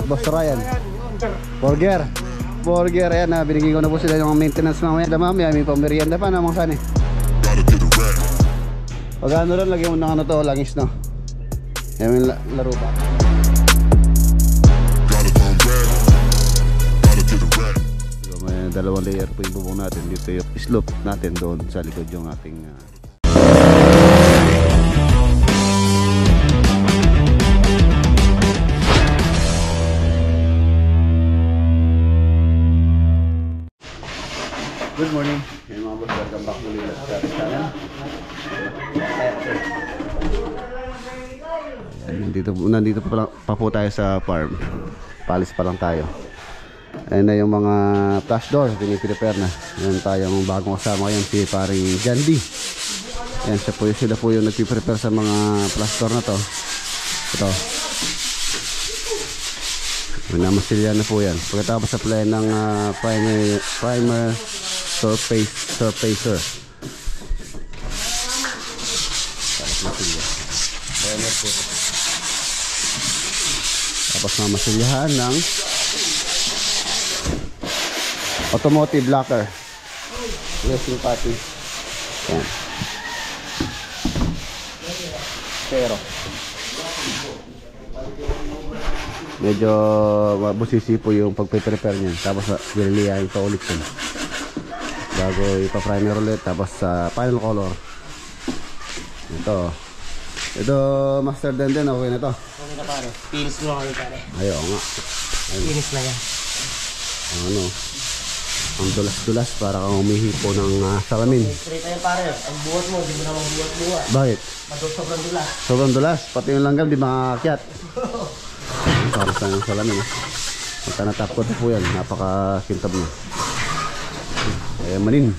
Boss Ryan. Burger. Burger, ayan na, binigay ko na po sila yung maintenance mamaya. Mamaya, may pamerienda pa na mga sani. Pag ano lang, lagyan mo ng ano to, langis no. Ayan yung laro ba. So, may dalawang layer po yung bubong natin. Dito yung slope natin doon sa likod yung ating Good morning. Hey mga boss, welcome back muli sa ating channel. Nandito pa po tayo sa farm. Palis pa lang tayo. Ayan na yung mga flash doors, piniprepare na. Ayan tayong bagong kasama ngayon, si paring Jandy. Ayan sila po yung nagpiprepare sa mga flash door na to. Ito. Namasilya na po yan. Pagkatapos apply ng primer surfacer. Tapos mamasilyahan ng automotive locker. Racing party. Yan. Pero medyo busisi po yung pagpe-prepare niyan. Tapos liliyahin pa ulit yun bago ipa-primer ulit. Tapos sa final color ito master din okay na to. Okay na pare, finish mo kami pare. Ayaw nga. Finish na yan. Ano, ang dulas-dulas para kang umihipo ng salamin. Straight tayo pare, ang buhat mo, di mo naman buhat. Bakit? Sobrang dulas. Sobrang dulas, pati yung langgam di makakakyat. Para sa yung salamin pagka natap ko po yan, napaka-kintab na. Kaya manin.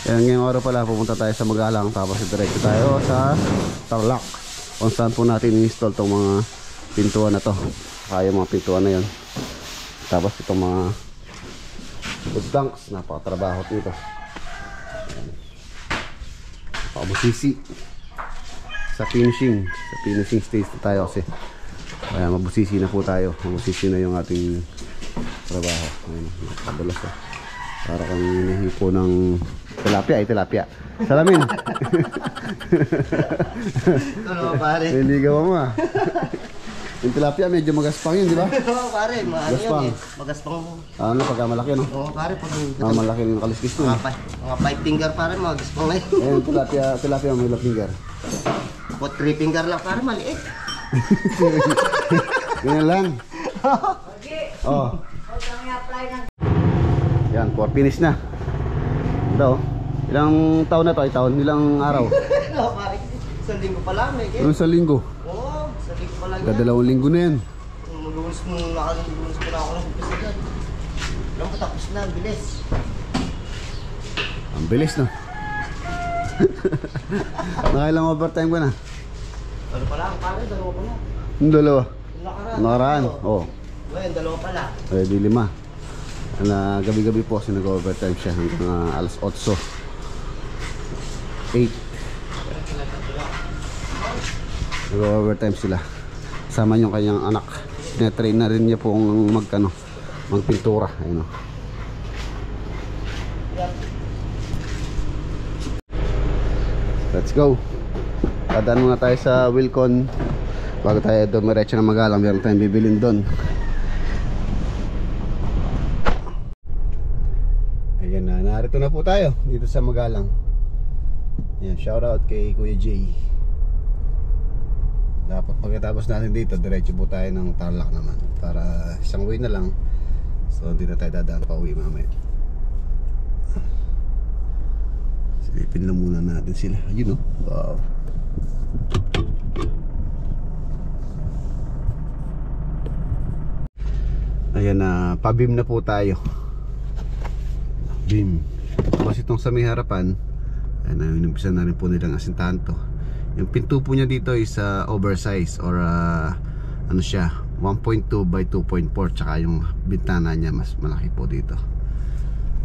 Kaya ngayong araw pala pupunta tayo sa Magalang. Tapos diretso tayo sa Tarlac kung saan po natin i-install itong mga pintuan na to. Kaya mga pintuan na yan. Tapos itong mga wood planks, napakatrabaho dito. Napakabusisi sa finishing stage na tayo kasi. Kaya mabusisi na po tayo. Mabusisi na yung ating trabaho. Ayun, nakadulas para kang hinihipo ng tilapia. Salamin. Ano pare? Hindi ka mo yung tilapia medyo magaspang yun, di ba? Oo pare, magaspang. Magaspang mo. Ano, pagka malaki no? Oo pare, pag malaki yung kaliskis nun. Mga 5 finger pare, magaspang na yun. Ayun, tilapia may ilang finger. Ako 3 finger lang pare, maliit. Ganyan lang. Oh. Yan, for finish na. Ito, ilang taon na to? Ilang araw? No, pare, isang linggo pa lang eh. Yung isang linggo? Oo, isang linggo pa lang yan. Dalawang linggo na yan. Lunes mo na ako ng umpisa dyan. Alam ko tapos na, bilis. Ang bilis no? Nakailang overtime ko na? Ano pala, pare, dalawa pa na. Yung dalawa? Yung nakaraan? Oo. Ngayon, dalawa pala. Eh, di 5. Gabi-gabi po kasi nag-overtime siya hanggang alas 8. 8. Nag-overtime sila. Sama yung kanyang anak. Tinatrain na rin niya po magpintura. Ayun o. Let's go. Dadaan muna tayo sa Wilcon. Bago tayo dumiretso ng Magalang, meron tayong bibilin doon. Ayan na, narito na po tayo dito sa Magalang. Ayan, shoutout kay Kuya Jay. Dapat pagkatapos natin dito, diretso po tayo ng Tarlac naman. Para isang way na lang. So hindi na tayo dadaan pa uwi mamaya. Silipin lang muna natin sila. Yun o, wow. Ayan na, pabim na po tayo. Bim. Tapos itong sa may harapan, ayan na, inumpisa na rin po nilang asintahan to. Yung pinto po niya dito is oversize or ano siya, 1.2 by 2.4. Tsaka yung bintana niya mas malaki po dito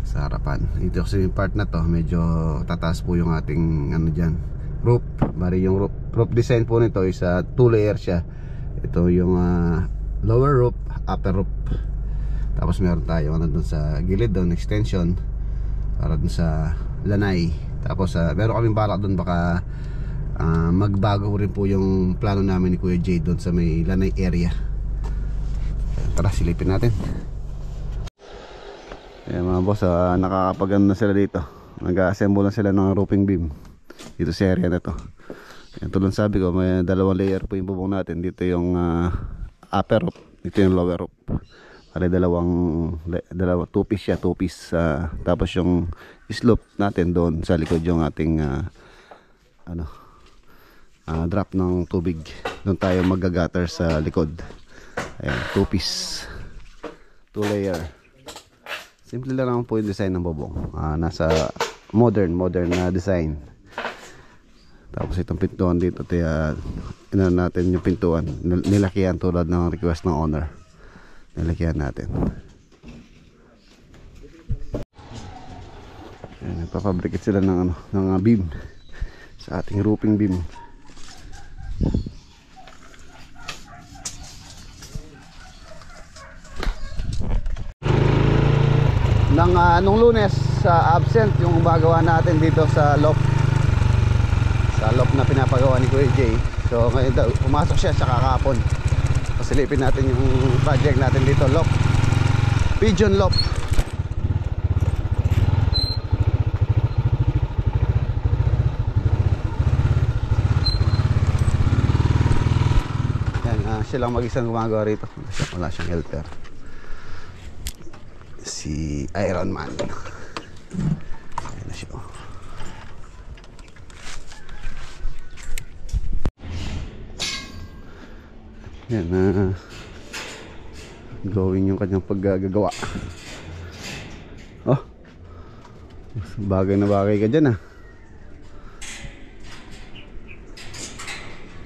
sa harapan. Ito kasi yung part na to, medyo tataas po yung ating ano dyan, roof. Bari yung roof design po nito is 2 layer siya. Ito yung lower roof, upper roof. Tapos meron tayo ano dun sa gilid doon, extension para dun sa lanay. Tapos meron kaming balak doon, baka magbago rin po yung plano namin ni Kuya Jay doon sa may lanay area. Tara, silipin natin. Ayan mga boss, nakakapagano na sila dito. Nag-assemble na sila ng roofing beam dito sa area na to. Ayan, tulad sabi ko, may dalawang layer po yung bubong natin. Dito yung upper roof, dito yung lower roof. Para dalawa, two piece siya, two piece. Tapos yung slope natin doon sa likod yung ating drop ng tubig. Doon tayo mag-gutter sa likod. Ayan, two piece, two layer. Simple lang naman po yung design ng bubong. Nasa modern na design. Tapos itong pintuan dito, ina natin yung pintuan, nilakihan tulad ng request ng owner. Nilakihan natin. Ayan, nagpapabricate sila ng beam sa ating roofing beam. Nung Lunes, absent yung gumagawa natin dito sa loft. Sa loft na pinapagawa ni Kuya Jay. So ngayon daw, pumasok siya sa kakapon. Pasilipin natin yung project natin dito, loft, pigeon loft. Yan, siya lang mag-isang gumagawa rito. Wala siyang helper, si Iron Man. Ayan na siya. Yan, going yung kanyang paggagawa. Oh, bagay na bagay ka dyan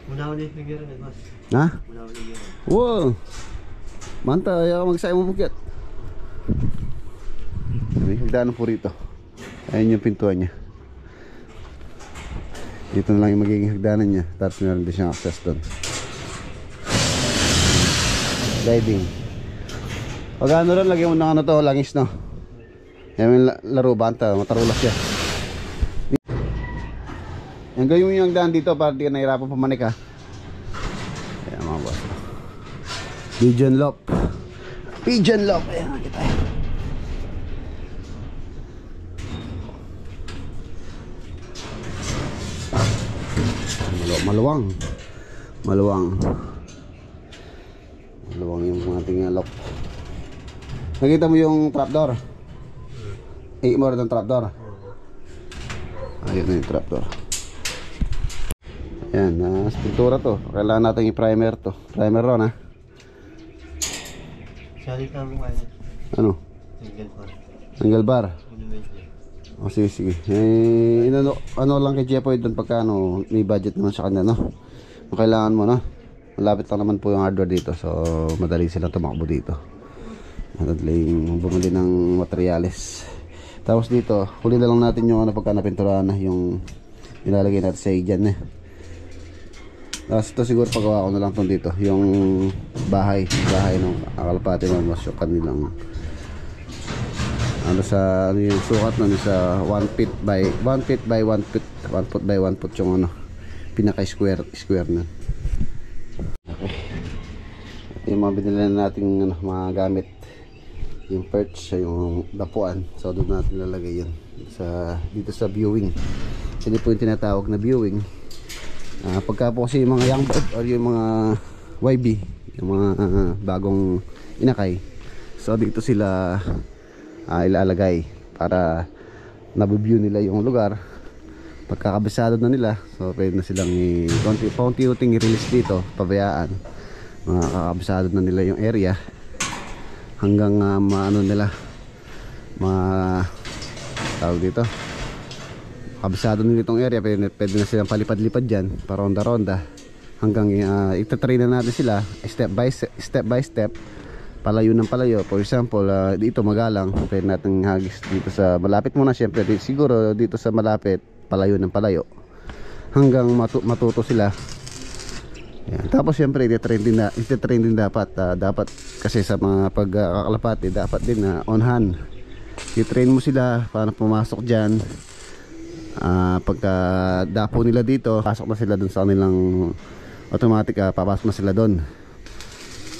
Muna ulit figure na, boss. Ha? Muna ulit figure. Wow, manta, ayaw ka magsaya mo bukit. May hagdanan po rito. Ayun yung pintuan niya. Dito na lang yung magiging hagdanan niya. Tapos meron din siyang access doon. Sliding. Pag ano rin, lagyan mo ng langis, no? Yan yung laro, banta, matarulas siya. Yan, gawin mo yung hagdanan dito para di ka nahirapan pumanik, ha? Ayan mga boss. Pigeon loft. Pigeon loft. Ayan, nakita tayo. Maluwang yung ating lock. Nakita mo yung trapdoor? More than trapdoor. Ayun na yung trapdoor. Ayan, pintura to. Kailangan natin i-primer to. Primer ron, ha? Salit namin kaya. Ano? Single bar. Angle bar. O sige. Ano lang kay Jepoy doon pagka may budget naman sa kanya, no? Kung kailangan mo, no? Malapit lang naman po yung hardware dito, so madali silang tumakbo dito. Madali bumili ng materyales. Tapos dito, huli na lang natin yung pagka napinturahan na yung ilalagay natin sa higyan, Tapos ito siguro pagawa ko na lang itong dito, yung bahay ng akalapati ng mas yung kanilang yung sukat sa 1 feet by 1 feet by 1 feet, 1 foot by 1 foot yung pinaka square na. Okay. Ito yung mga binili natin mga gamit, yung perch, yung dapuan. So doon natin lalagay yun dito sa viewing. Hindi po yung tinatawag na viewing. Pagka po kasi yung mga young bird or yung mga YB, yung mga bagong inakay, so dito sila ilalagay para nabiview nila yung lugar. Pagkakabisado na nila, so pwede na silang paunti-unting i-release dito, pabayaan. Makakabisado na nila yung area hanggang tawag dito, kabisado nila itong area. Pwede na silang palipad-lipad dyan, paronda-ronda hanggang itatrain na natin sila step by step, palayo ng palayo. For example, dito magalang, pwede natin hagis dito sa malapit muna, syempre siguro dito sa malapit, palayo ng palayo hanggang matuto sila Yan. Tapos siyempre ite-train din dapat dapat kasi sa mga pagkakalapati dapat din na on hand. I-train mo sila para pumasok diyan. Pagka dapo nila dito, pasok na sila dun sa kanilang automatic, papasok na sila dun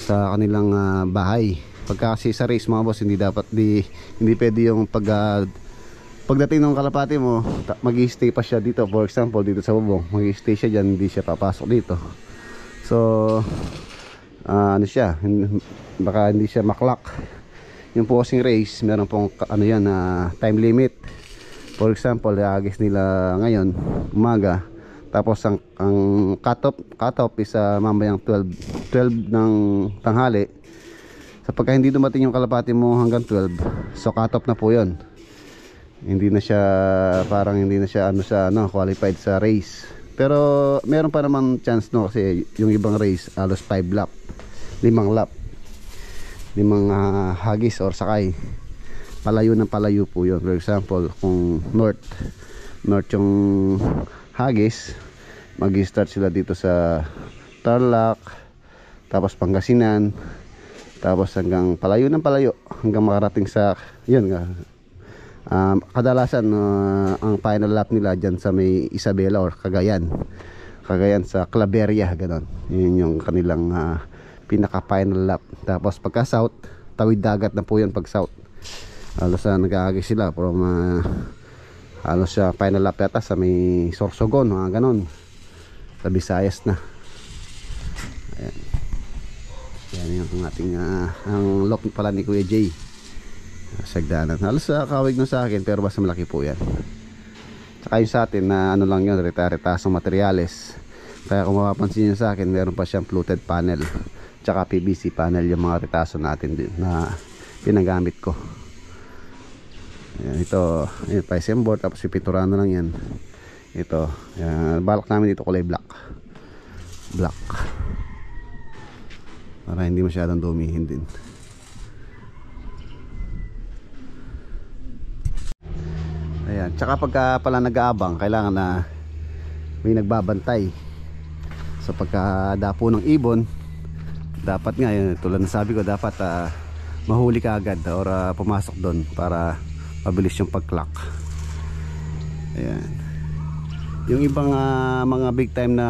sa kanilang bahay. Pagka kasi sa race mga boss, hindi pwede yung pagdating ng kalapati mo, mag-i-stay pa siya dito. For example, dito sa bubong, mag-i-stay siya dyan, hindi siya papasok dito. So ano siya, baka hindi siya maklock. Yung posing race, meron pong time limit. For example, agis nila ngayon umaga, tapos ang cut off is mamayang 12 ng tanghali. So pagka hindi dumating yung kalapati mo hanggang 12, so cut off na po yun. Hindi na siya qualified sa race. Pero meron pa naman chance, no, kasi yung ibang race alos 5 lap, 5 lap, 5 hagis or sakay, palayo ng palayo po yun. For example, kung north yung hagis, mag-start sila dito sa Tarlac, tapos Pangasinan, tapos hanggang palayo ng palayo hanggang makarating sa yun nga. Kadalasan ang final lap nila dyan sa may Isabela or Cagayan sa Claveria, ganon. Yun yung kanilang pinaka final lap. Tapos pagka south, tawid dagat na po yun. Pag south, halos nag-aagi sila from halos final lap yata sa may Sorsogon, mga ganon, sa Visayas na. Ayan, yan yung ating ang lock pala ni Kuya Jay. Sagdanan. Halos kawig na sa akin, pero basta malaki po yan. Tsaka yung sa atin na ano lang yun, retasong materyales. Kaya kung mapapansin nyo sa akin, meron pa siyang fluted panel tsaka PVC panel, yung mga retaso natin din na pinagamit ko. Ayan, ito yung PSM board, tapos pipinturahan na lang yan. Ito, balak namin dito kulay black para hindi masyadong dumihin din. Ayan, tsaka pagka pala nag-aabang, kailangan na may nagbabantay. So pagka dapo ng ibon, dapat nga yun, tulad ng sabi ko, dapat mahuli ka agad or pumasok doon para mabilis yung pag-clock. Ayan. Yung ibang mga big time na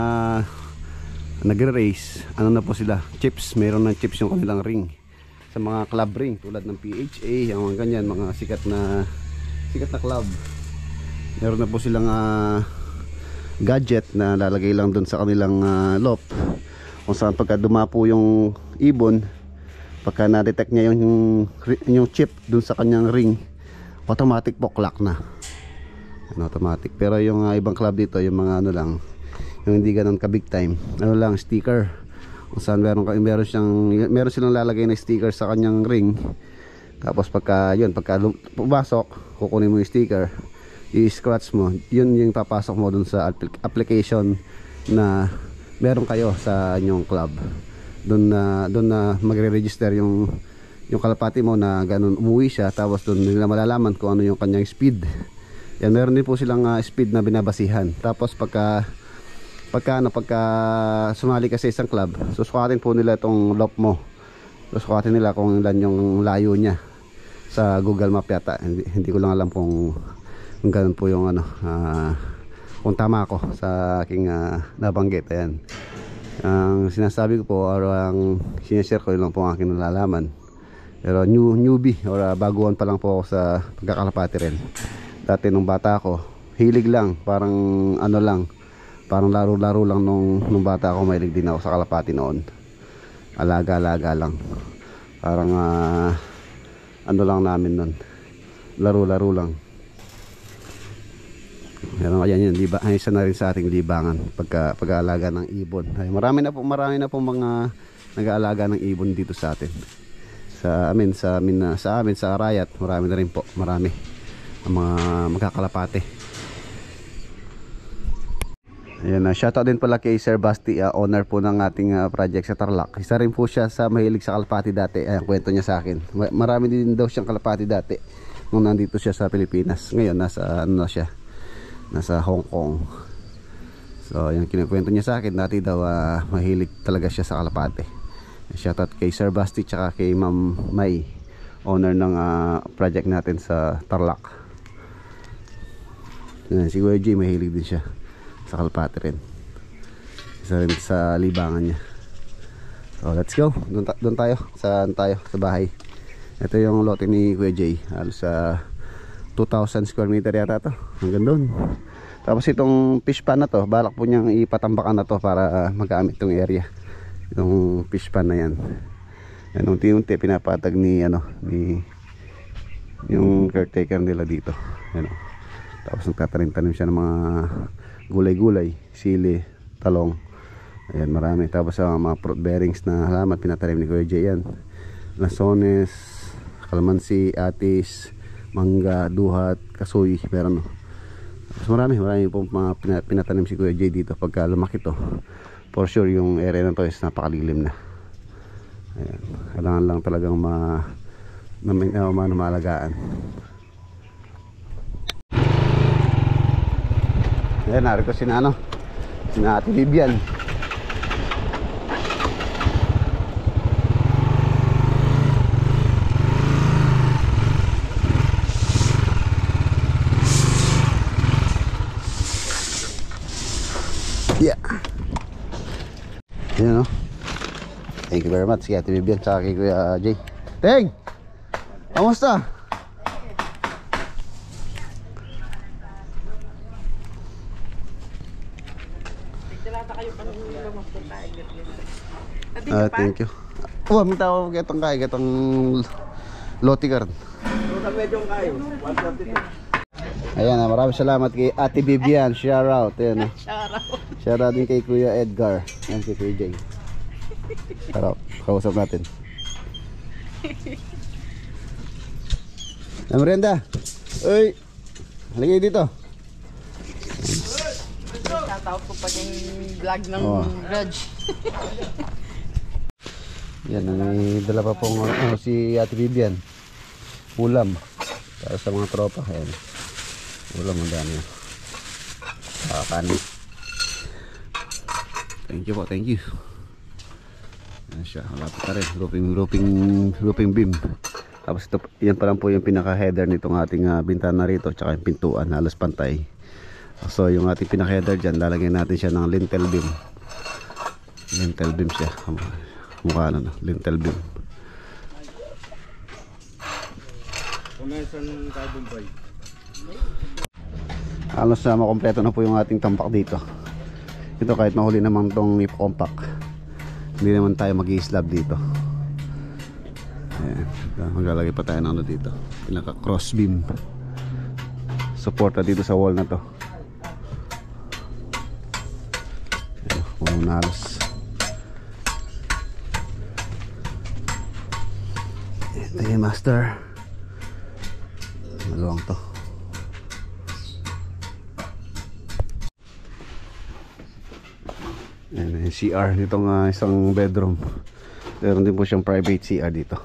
nagre-race, ano na po sila, chips, meron ng chips yung kanilang ring. Sa mga club ring tulad ng PHA, yung mga ganyan, mga sikat na club, meron na po silang gadget na lalagay lang doon sa kanilang loop, kung saan pagka dumapo yung ibon, pagka na-detect niya yung chip doon sa kanyang ring, automatic po clock na, automatic. Pero yung ibang club dito, yung mga ano lang, yung hindi ganun ka big time, ano lang, sticker, kung saan meron silang lalagay na sticker sa kanyang ring. Tapos pagka pumasok, kukunin mo yung sticker, i-scratch mo, yun yung papasok mo dun sa application na meron kayo sa inyong club. Dun na magre-register yung kalapati mo na ganun umuwi siya. Tapos dun nila malalaman kung ano yung kanyang speed. Yan, meron din po silang speed na binabasihan. Tapos pagka sumali ka sa isang club, susukatin po nila itong loop mo. Susukatin nila kung ilan yung layo niya sa Google Map yata. Hindi ko lang alam kung ganun po yung kung tama ako sa aking nabanggit. Ayan, ang sinasabi ko po or ang sinashare ko, yun lang po ang aking nalalaman. Pero newbie or baguhan pa lang po ako sa pagkakalapati rin. Dati nung bata ako, hilig lang, parang parang laro-laro lang nung bata ako. Mahilig din ako sa kalapati noon, alaga-alaga lang, parang lang namin nun, laro-laro lang. Pero ayan yun, isa na rin sa ating libangan pag-aalaga ng ibon. Ay, marami na po mga nag-aalaga ng ibon dito sa atin. Sa amin sa Arayat, marami na rin po, marami ang mga magkakalapate. Ayan, shoutout din pala kay Sir Basti, owner po ng ating project sa Tarlac. Isa rin po siya sa mahilig sa kalapati dati. Ayan, kwento niya sa akin. Marami din daw siyang kalapati dati nung nandito siya sa Pilipinas. Ngayon nasa Hong Kong. So yung kinukwento niya sa akin, dati daw mahilig talaga siya sa kalapate. Shoutout kay Sir Basti tsaka kay Ma'am May, owner ng project natin sa Tarlac. Si Kuya J mahilig din siya sa kalapate rin. Isa rin sa libangan niya. So let's go, doon tayo. Saan tayo? Sa bahay. Ito yung lote ni Kuya J. Halos sa 2,000 square meter yata to. Hanggang doon. Tapos itong fish pan na to, balak po niyang ipatambakan na to para magamit itong area. Itong fish pan na yan. Yan, unti-unti pinapatag ni yung caretaker nila dito. Yan, tapos nagtatanim-tanim siya ng mga gulay-gulay, sili, talong. Ayan, marami. Tapos mga fruit bearings na halaman pinatanim ni Kuya J yan. Lansones, kalamansi, atis, mangga, duhat, kasoy, meron. Mas marami pong mga pinatanim si Kuya J dito. Pagka lumaki to, for sure yung area na to is napakalilim na. Ayan. Kailangan lang talagang maalagaan. Ayan, narito sina Ate Vivian. Yeah. Yan, thank you very much kay Ate Vivian sa kay Kuya Jay. Teng! Kamusta? Thank you. Oh, minta ko kitong kay kitong loti card. Ayan, maraming salamat kay Ate Vivian. Shout out. Ayan, shout out din kay Kuya Edgar. Ayan, kay Kuya Jay. Shout out. Kausap natin. Merienda. Uy, halika dito. Shoutout ko pa yung vlog ng Raj. Yan, may dala pa pong si Ate Vivian. Ulam para sa mga tropa. Ayan, ulam ang dami. Kanin. Thank you po, thank you. Ayan siya, malapit na rin. Roofing beam. Tapos ito, yan pa lang po yung pinaka header nitong ating bintana rito, tsaka yung pintuan, halos pantay. So yung ating pinaka header dyan, lalagyan natin siya ng lintel beam. Lintel beam siya, mukha lintel beam. Halos makompleto na po yung ating tampak dito. Ito kahit mahuli naman tong ipakompak, hindi naman tayo mag-i-slab dito. Ayan, maglalagay pa tayo ng dito, pinaka cross beam suporta dito sa wall na to. Ayan, halos ito yung master. Maluwang to. Ayan, yung CR nitong isang bedroom. Meron din po siyang private CR dito.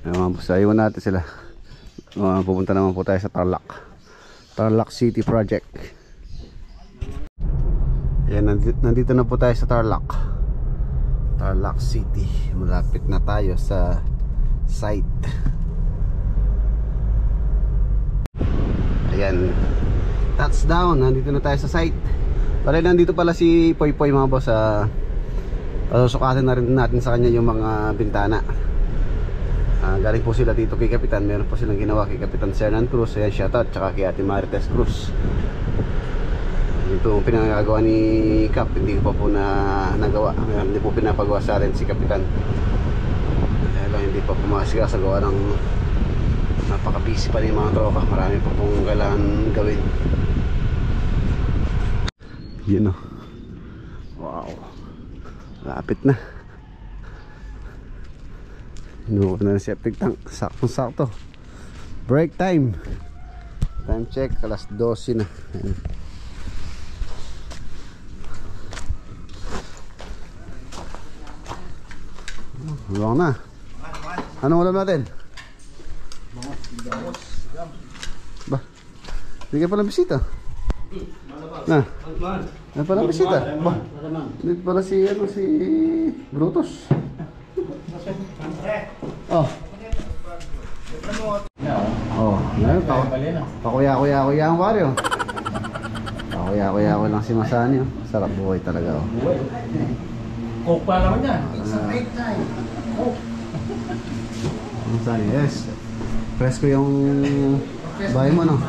Ayan, iwan natin sila. Pupunta naman po tayo sa Tarlac City Project. Ayan, nandito na po tayo sa Tarlac City. Malapit na tayo sa site. Ayan, touchdown, nandito na tayo sa site. Pala nandito pala si Poy Poy mga boss. Pasusukatin na rin natin sa kanya yung mga bintana. Galing po sila dito kay Kapitan. Meron po silang ginawa kay Kapitan Sernan Cruz. Ayan, shoutout. Tsaka kay Ate Marites Cruz. Ito pinagagawa ni Kap. Hindi ko pa po nagawa. Hindi po pinapagawa sa atin si Kapitan. Kaya lang hindi pa pumasika sa gawa ng napaka-busy pa rin mga tropa. Marami pa pong kailangan gawin. Yun o. Wow, lapit na. Inuwi na ng septic tank. Sakto-sakto. Break time. Time check, alas 12 na. Luwang na. Anong ulam natin? Hindi ka pala bisita. Na. Ano pala bisita? Ba? Hindi pala si Brutus. Oh. Oh, ngayon pakuya-kuya ang waryo. Pakuya-kuya lang si Masani. Sarap buhay talaga. Oh. Coke pa naman yan. Masani, yes. Presko yung bahay mo, no?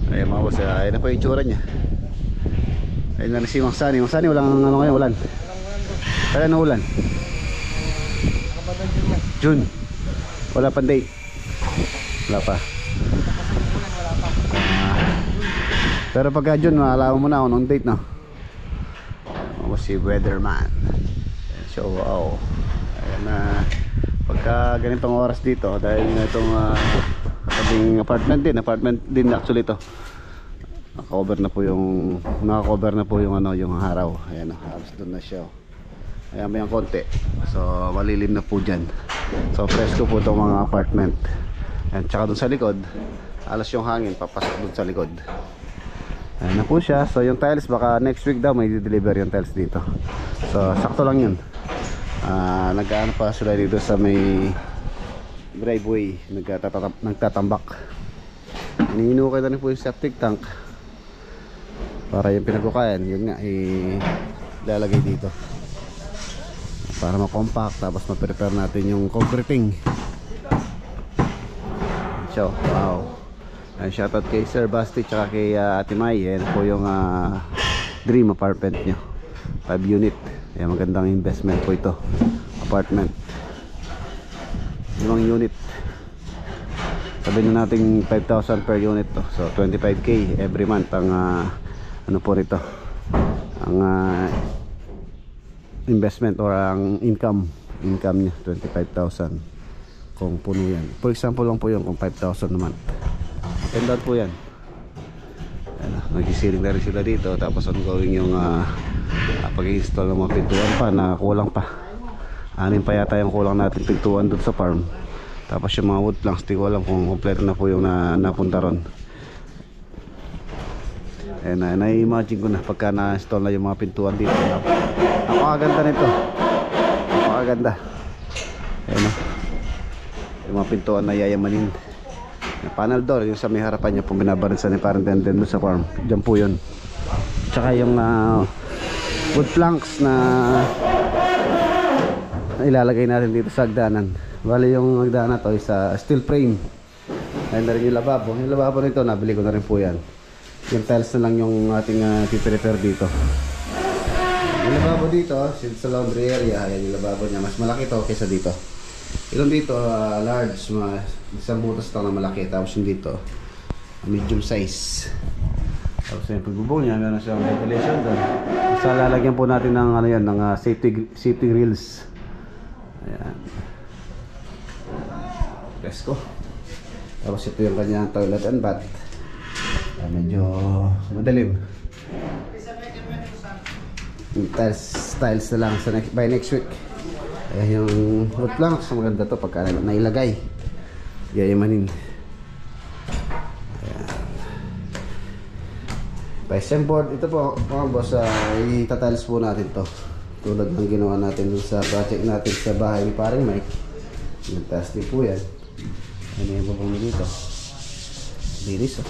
Ayan mga boss, ayan na po yung tsura niya. Ayan na si Masani. Masani, walang ano ngayon, ulan. Kailan na ulan? June. Wala pa date. Wala pa. Pero pagka June, maalaman mo na ako nung date, no? Ako si Weatherman. So, wow. Ayan na. Pagka ganitong oras dito, dahil itong katabing apartment din actually ito. Naka-cover na po yung ano, yung araw. Ayan, halos doon na siya. Ayan, may ang konti. So, malilim na po dyan. So, presko po itong mga apartment. Ayan, tsaka doon sa likod, alas yung hangin, papasok doon sa likod. Ayan na po siya. So, yung tiles, baka next week daw may deliver yung tiles dito. So, sakto lang yun. Nag-ano pa sila dito sa may driveway. Nagtatambak. Iniinukay na rin po yung septic tank. Para yung pinagkukayan, yun nga, ilalagay dito. Para ma-compact, tapos ma-prepare natin yung concreting. So, wow. Shoutout kay Sir Basti tsaka kay Ate May. Yan po yung dream apartment nyo. 5 unit. Yan, magandang investment po ito. Apartment 5 unit. Sabihin na natin 5,000 per unit to. So 25k every month ang ano po nito, ang investment or ang income niya 25,000 kung puno yan. For example lang po yun kung 5,000 naman. Maganda po yan. Nag-sealing na rin sila dito. Tapos ongoing yung pag-install ng mga pintuan pa na kulang pa. 6 pa yata yung kulang natin pintuan doon sa farm. Tapos yung mga wood planks, di ko alam kung kompleto na po yung napunta ron. Na-imagine ko na pagka na-install na yung mga pintuan dito. Napakaganda nito. Napakaganda. Ayan o. Yung mga pintuan na yayamanin. Yung panel door, yung sa may harapan niya pong binabarinsan ni parang tenden doon sa farm. Diyan po yun. Tsaka yung wood planks na ilalagay natin dito sa hagdanan. Bali yung hagdanan to is steel frame. Ayun na rin yung lababo. Yung lababo nito, nabili ko na rin po yan. Yung tiles na lang yung ating piprepare dito. Yung lababo dito, sa laundry area, ayan yung lababo niya. Mas malaki to kaysa dito. Yung dito, large, isang butas lang na malaki. Tapos yung dito, medium size. Tapos yung pagbubong niya, meron siyang ventilation doon. Sa lalagyan po natin ng ano yan, ng safety grills. Ayan. Presko. Tapos ito yung kanyang toilet and bath. Medyo madalim. Tiles na lang by next week. Ayan yung wood planks. Maganda to pagka nailagay. Yayamanin. Ayan. Piston board. Ito po mga boss, itatiles po natin to. Tulad ng ginawa natin sa project natin sa bahay ni paring Mike. Fantastic po yan. Ano yung babang dito? Linis oh.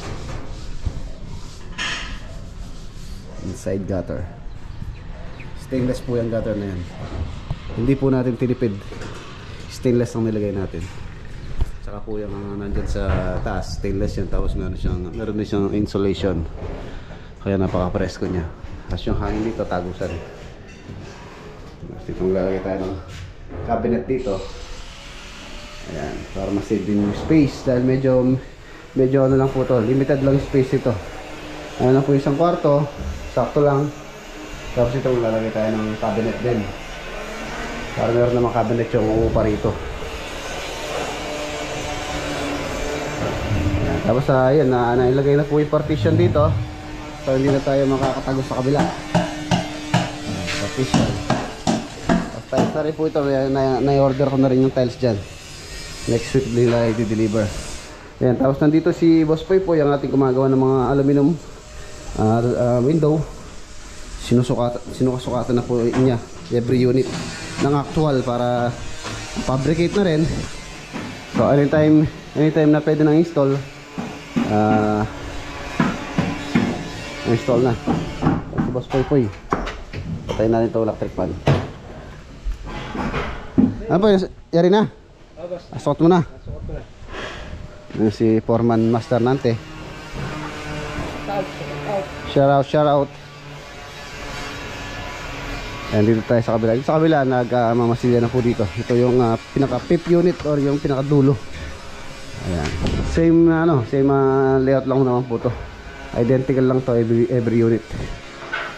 Inside gutter. Stainless po yung gutter na yan. Hindi po natin tinipid. Stainless ang nilagay natin. Saka po yung nandyan sa taas, stainless yan. Tapos meron din siyang insulation. Kaya napaka-presko niya. Tapos yung hangin dito, tagusan. Dito lalagay tayo ng cabinet dito. Ayan, para ma-save din yung space. Dahil medyo ano lang po to, limited lang space ito. Ayan lang po isang kwarto. Sakto lang. Tapos ito lalagay tayo ng cabinet din. Para meron naman cabinet yung uupa rito. Ayan, tapos ayan, nailagay na po yung partition dito. So hindi na tayo makakatago sa kabila. Ayan, partition. Tapos tiles na rin po ito. Na-order ko na rin yung tiles dyan. Next week nila i-deliver. Ayan, tapos nandito si Boss Poy po, yung ating gumagawa ng mga aluminum window. Sinukasukatan na po niya every unit ng actual para fabricate na rin. So anytime na pwede nang install, install na. Si Boss Poy, patayin natin ito electric fan. Ano po, yari na? Asukot mo na. Yan si Foreman Master Nante. Shout out. And dito tayo sa kabila. Dito sa kabila nagmamasilya na po dito. Ito yung pinaka pip unit or yung pinaka dulo. Ayan. Same layout lang naman po to. Identical lang to every unit.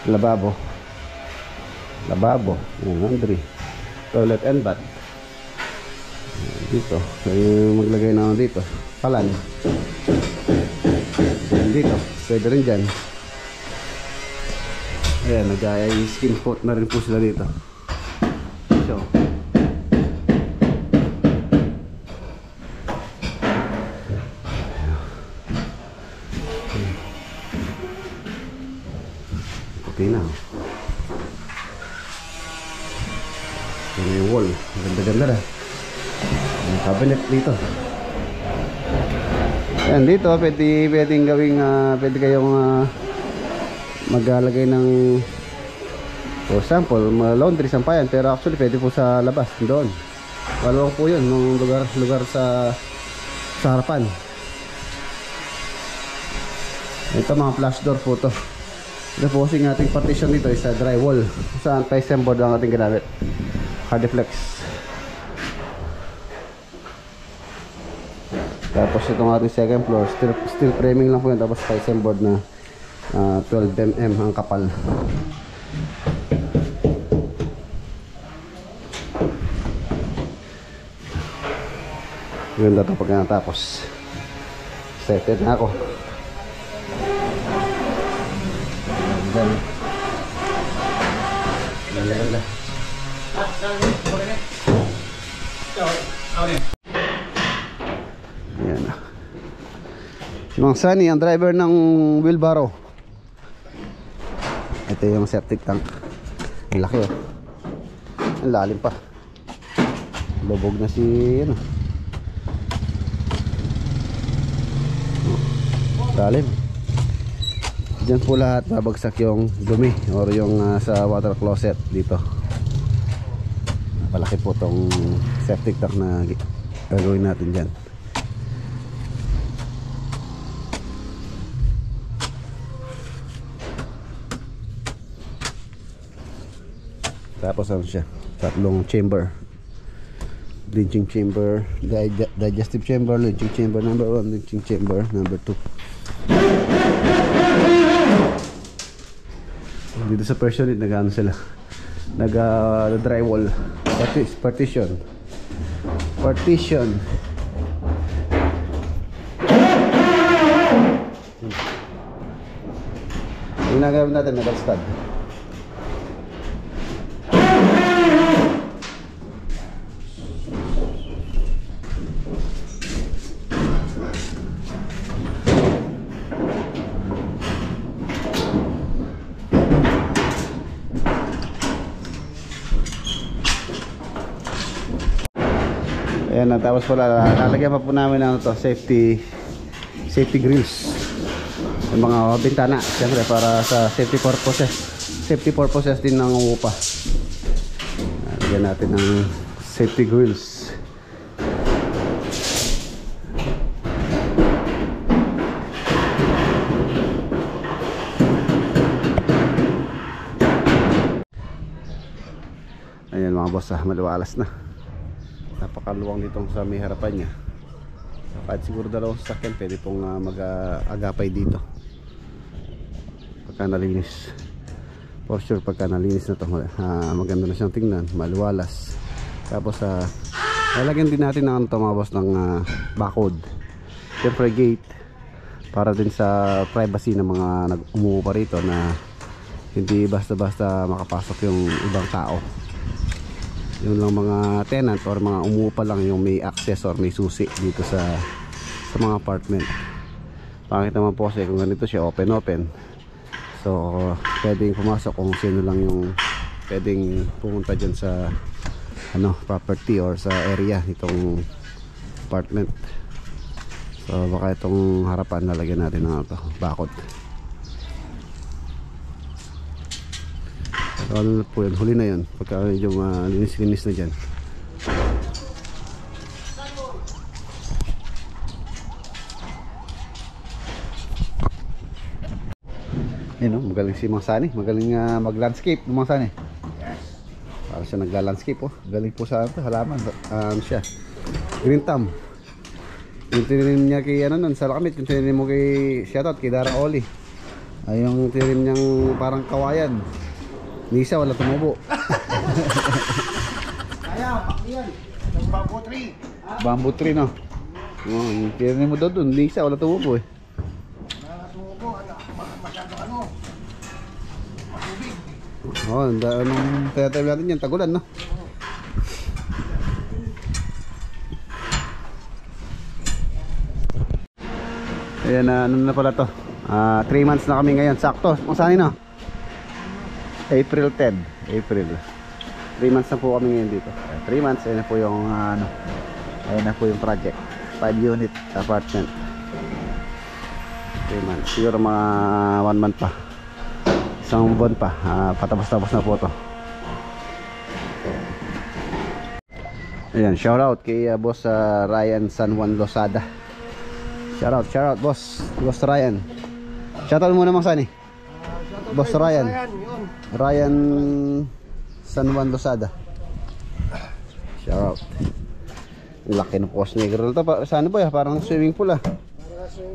Lababo. Ayan, laundry. Toilet and bath. Ayan, dito. Yung maglagay na dito. Palan. Ayan, dito. Pwede rin dyan. Ayan, nag-skin coat na rin po sila dito. So, okay na. Ayan yung wall. Ganda-ganda na. Yung cabinet dito. Ayan, dito pwedeng gawing pwede kayong maglalagay ng, for example, laundry, sampayan, pero actually pwede po sa labas doon. Kalawang po yun nung lugar sa harapan. Ito mga flash door po to. Ito po kasing ating partition dito is drywall. Sa anti-stem board ang ating ginamit, Hardeflex. Tapos itong ating second floor, steel framing lang po yun. Tapos anti-stem board na 12 mm ang kapal. Ganda ito pag natapos. Excited na ako. Ganda. Ayan na. Si Mang Sunny, ang driver ng wheelbarrow. Ito yung septic tank. Ang laki oh. Ang lalim pa. Lubog na si lalim. Diyan po lahat babagsak yung dumi or yung sa water closet dito. Palaki po tong septic tank na gagawin natin dyan. Tapos ano siya, tatlong chamber, lynching chamber, digestive chamber, lynching chamber number 1, lynching chamber number 2. Dito sa first unit nag-ano sila, drywall, partition. Yung nagawin natin, nag-stud. Ayan, tapos pala lalagyan pa po namin ng safety grills, yung mga bintana, siyempre para sa safety purposes din ng upa. Lalagyan natin ng safety grills. Ayan mga boss, maliwalas na. Napakaluwang nitong sa may harapan niya. Kahit siguro dalawang sasakyan pwede pong mag-agapay dito pagka nalinis. For sure pagka nalinis na ito, maganda na siyang tingnan, maliwalas. Tapos lalagyan din natin ng mga boss ng backhood, siyempre gate, para din sa privacy ng mga umuupa rito, na hindi basta-basta makapasok yung ibang tao. Yung lang mga tenant or mga umuupa lang yung may access or may susi dito sa mga apartment. Pangit naman po kasi kung ganito siya open. So pwedeng pumasok kung sino lang yung pwedeng pumunta dyan sa property or sa area nitong apartment. So baka itong harapan lalagyan natin ng bakod. So ano na po yun, huli na yun pagka medyo linis-linis na dyan. Yun o, magaling si Mang Sani. Magaling mag-landscape ng Mang Sani. Para siya nagla-landscape oh. Galing po sa halaman. Ano siya, green thumb. Yung tininim niya kay sa Lakamit, yung tininim mo kay shoutout kay Dara Oli. Ay yung tininim niyang parang kawayan. Nisa wala tumubo. Kaya, pakliyan. Bamboo tree. Bamboo tree no. Yung tininim mo doon, Nisa wala tumubo eh. Nakasubo, masyado matubig. Anong tayo natin yan, tagulan no. Ayan, ano na pala to, 3 months na kami ngayon, sakto. Kung saan no? April 10, 3 months na po kami ngayon dito. 3 months, ayan na po yung ayan na po yung project, 5 unit apartment. 3 months, siguro mga 1 month pa, isang buwan pa, patapos-tapos na po to. Ayan, shoutout kay boss Ryan San Juan Losada. Shoutout boss Ryan. Shoutout muna Mang Sani. Boss Ryan San Juan Losada. Shoutout. Laki ng post negro to. Saan ba ya? Parang swimming pool ah.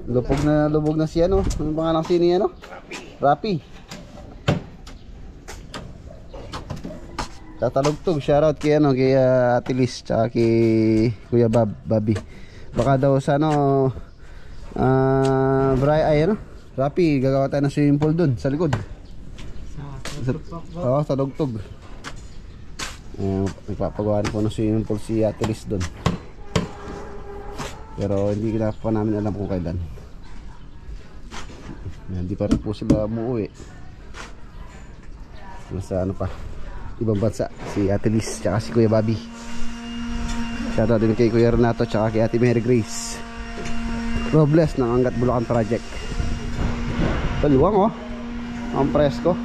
Lubog na si ano. Ano pangalan si ni ano? Rapi. Tatalugtog. Shoutout kay kay Ate Liz tsaka kay Kuya Bobby. Baka daw sa Rapi, gagawa tayo ng swimming pool dun sa likod. Sa Dugtog. Nagpapagawa po ng swimming pool si Ate Liz dun. Pero hindi na pa namin alam kung kailan. Hindi pa rin po sila umuwi. Nasa ibang bansa, si Ate Liz tsaka si Kuya Bobby. Shoutout din kay Kuya Renato tsaka kay Ate Mary Grace Robles ng Angat Bulacan Project. Taluwang ang presko.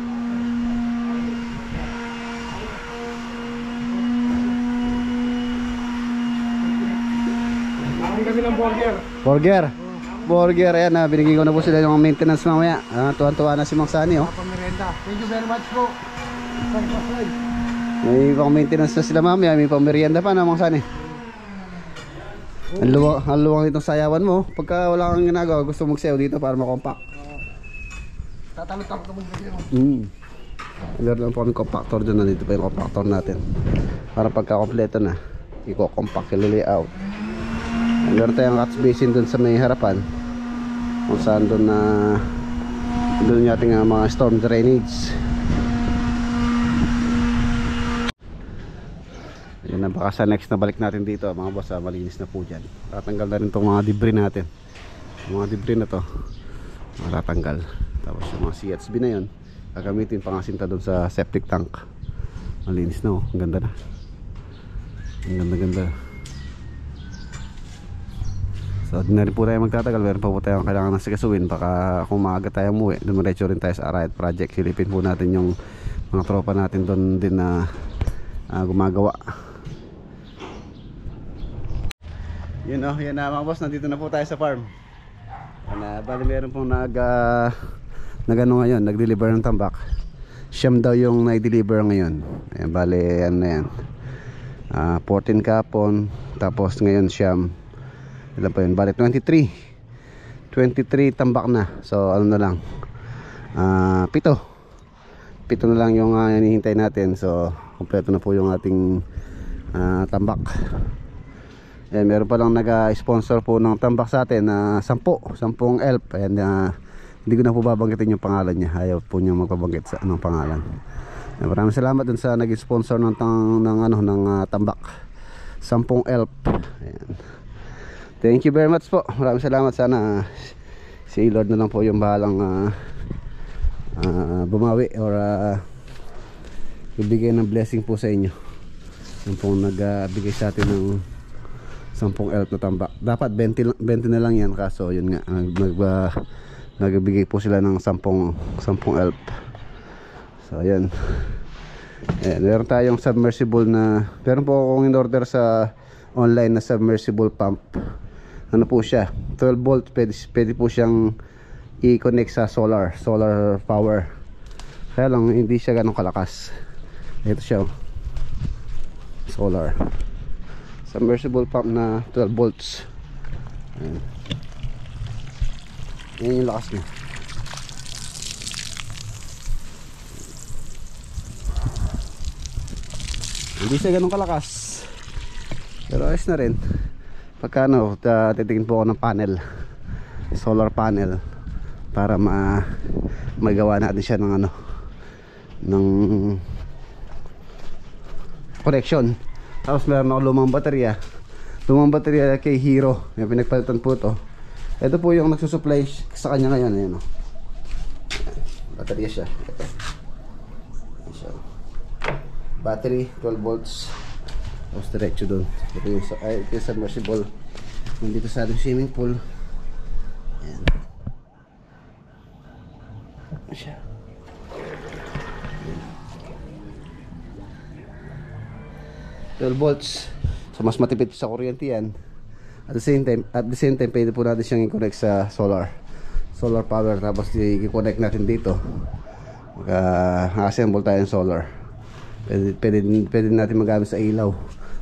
Ang kami ng burger ayan binigay ko na po sila yung maintenance mamaya. Tuwan-tuwa na si Mang Sani Pamerenda. Thank you very much po. May pang maintenance na sila mamaya. May pang merienda pa na Mang Sani. Ang luwang itong sayawan mo. Pagka wala kang ginagawa, gusto magsayaw dito para makompact. Tatalot-talot mo dito. Meron lang po kami compactor dyan. Nandito pa yung compactor natin. Para pagka kompleto na, i-compact yung layout. Meron tayong catch basin dun sa may harapan. Kung saan dun yung ating mga storm drainage. Yan na, baka sa next na balik natin dito mga boss, malinis na po dyan. Tatanggal na rin itong mga debris natin. Yung mga debris na to matatanggal. Tapos yung mga CHB na yun gagamitin pangasinta doon sa septic tank. Malinis na ang ganda na. Ang ganda. So di na rin po tayo magtatagal. Meron pa po tayong kailangan ng sigasuin. Baka kung maaga tayo umuwi, dumiretso rin tayo sa Arayat Project. Silipin po natin yung mga tropa natin doon din na gumagawa. Yun yan na mga boss, nandito na po tayo sa farm. Bali meron pong ngayon, nag-deliver ng tambak. Siyam daw yung nai-deliver ngayon. Ayan, bali ano na yan, 14 kapon. Tapos ngayon siyam. Ilan pa yun? Bali 23 tambak na. So ano na lang, 7 na lang yung hinihintay natin. So kompleto na po yung ating tambak. Ayan, meron pa lang nag-sponsor po ng tambak sa atin na 10 elf. Ayan, hindi ko na po babanggitin yung pangalan niya. Ayaw po niya magpabanggit sa anong pangalan. Maraming salamat dun sa naging sponsor ng tambak. 10 elf. Ayan. Thank you very much po. Maraming salamat. Sana si Lord na lang po yung bahalang bumawi or ibigay ng blessing po sa inyo. Yung pong nagbigay sa atin ng 10 elf na tambak. Dapat 20 na lang yan, kaso yun nga, nagbigay po sila ng 10 elf. So ayan. Meron tayong submersible na, meron po akong in-order sa online na submersible pump. Ano po siya, 12 volt, pwede po siyang i-connect sa solar power. Kaya lang hindi siya ganun kalakas. Ito siya, solar submersible pump na 12 volts. Ayan. Yan yung lakas niya. Hindi siya ganun kalakas, pero ayos na rin. Pagka titingin po ako ng panel, solar panel, para magawa natin siya ng ng connection. Tapos meron ako lumang baterya kay Hero, may pinagpalitan po to. Ito po yung nagsusupply sa kanya ngayon. Ayan, baterya siya. Ito siya. Battery 12 volts. Tapos diretso doon. Ito yung submersible nandito sa ating swimming pool. Ayan. Ayan siya. Ayan. 12 volts. So mas matipid sa kuryente yan. At the same time pwede po natin siyang i-connect sa solar power. Tapos i-connect natin dito. Maka-assemble tayo ng solar. Pwede natin magamit sa ilaw.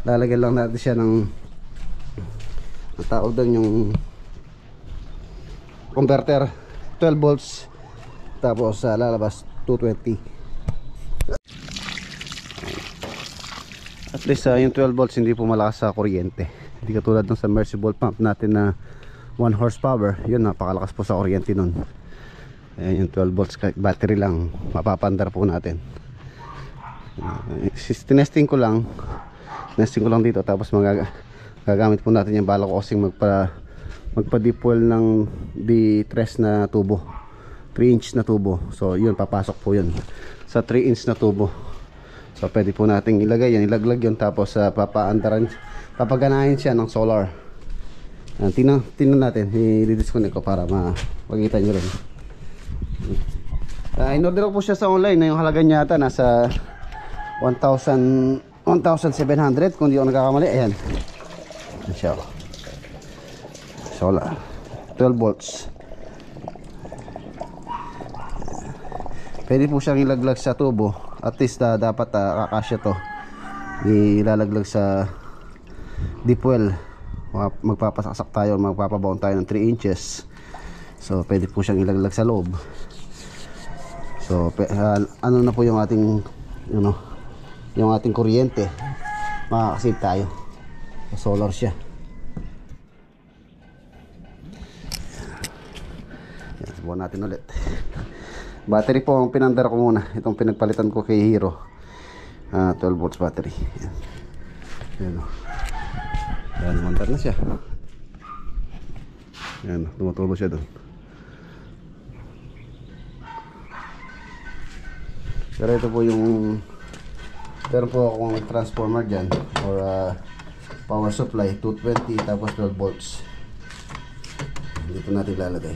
Lalagyan lang natin siya ng tawag doon, yung converter, 12 volts, tapos lalabas 220. At least yung 12 volts hindi po malakas sa kuryente. Hindi katulad ng submersible pump natin na 1 horsepower. Yun, napakalakas po sa kuryente nun. Ayan, yung 12 volts battery lang, mapapandar po natin. Tinesting ko lang dito, tapos gagamit po natin yung bala ko kasing magpa-dipol ng D3 na tubo, 3 inch na tubo. So yun, papasok po yun sa 3 inch na tubo. So pwede po natin ilagay yan, ilaglag yun, tapos papaganahin siya ng solar. Tingnan natin, i-disconnect ko para makikita nyo rin. In-order ko po siya sa online na yung halaga niya ata nasa 1,700 kung di ako nagkakamali. Ayan, siya, solar 12 volts. Pwede po siyang ilaglag sa tubo. At least dapat kakasya to. Ilalaglag sa deep well. Magpapasaksak tayo, magpapabaon tayo ng 3 inches. So pwede po siyang ilaglag sa loob. So ano na po yung ating yung ating kuryente, makakasave tayo. Solar siya. Yan, subukan natin ulit. Battery po ang pinandar ko muna. Itong pinagpalitan ko kay Hero, 12 volts battery. Yan. Yan, mandar na siya. Yan, tumutulo siya doon. Pero ito po yung, meron po akong transformer dyan, or power supply 220 tapos 12 volts. Dito natin ilalagay.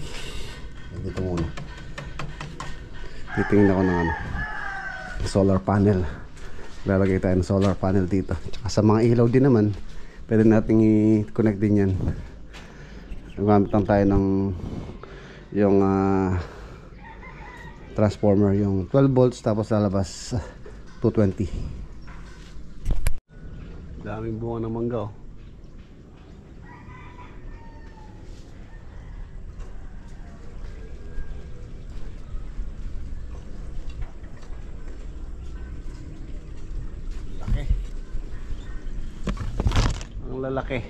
Dito muna. Titingin ako ng solar panel. Lalagay tayo ng solar panel dito. Tsaka sa mga ilaw din naman, pwede natin i-connect din yan. Gamit lang tayo ng yung transformer, yung 12 volts, tapos lalabas 220. Daming bunga ng mangga, oh. Laki. Ang lalaki.